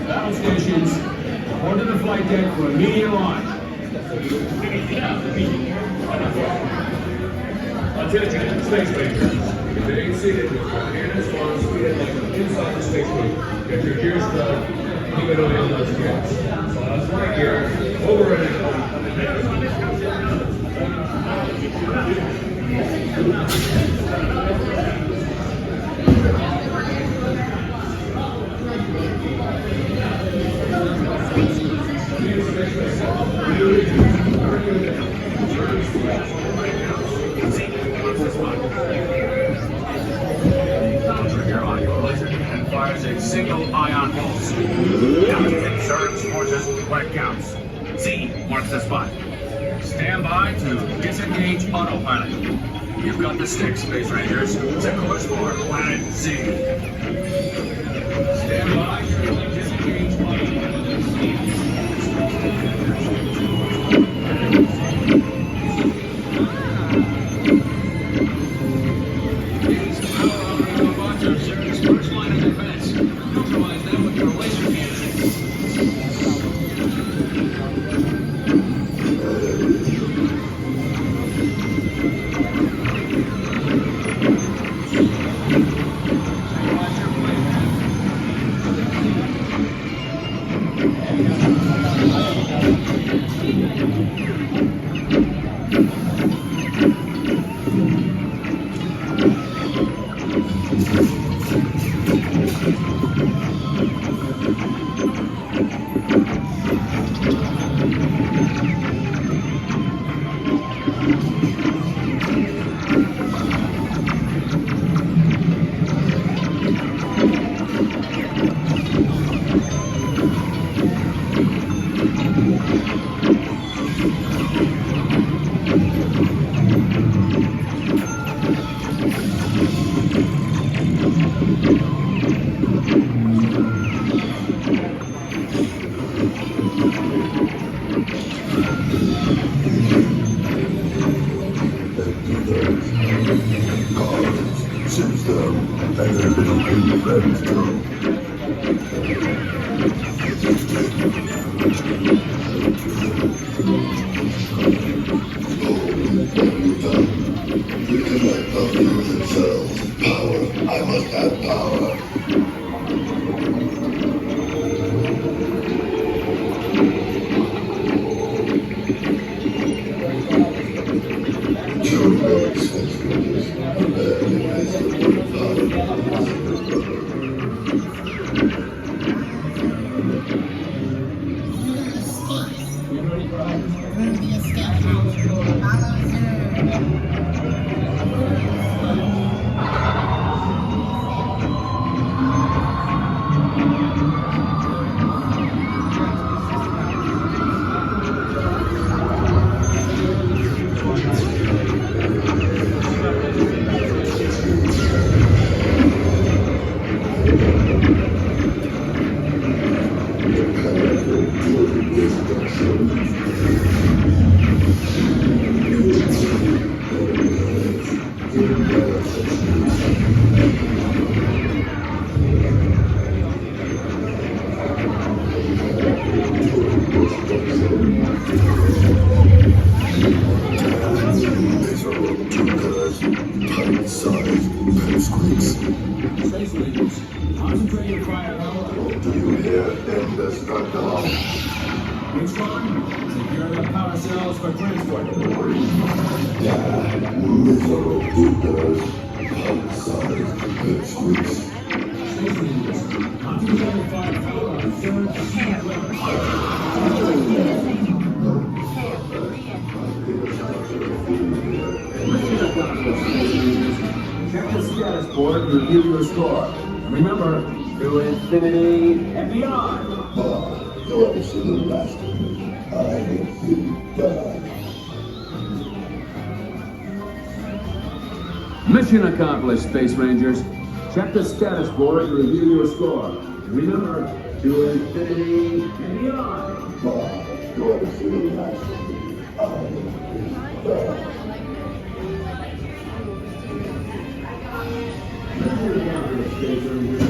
Battle stations, order the flight deck for immediate launch. Attention, space rangers. If it ain't seated, your hand is on speed like inside the spacesuit. Get your gears stuck, keep it on those gears. Buzz Lightyear, over and out. Trigger on your laser and fires a single ion pulse. Activate Zurg's forces when it counts. Z marks the spot. Stand by to disengage autopilot. You've got the stick, Space Rangers. Set course for Planet Z. Stand by to disengage autopilot. Check the status board to review your score. Remember, to infinity and beyond. You're the absolute last of me. I make you die. Mission accomplished, Space Rangers. Check the status board to review your score. Remember, to infinity and beyond. But you're the absolute last of me. I make you die. Mission accomplished, Space Rangers.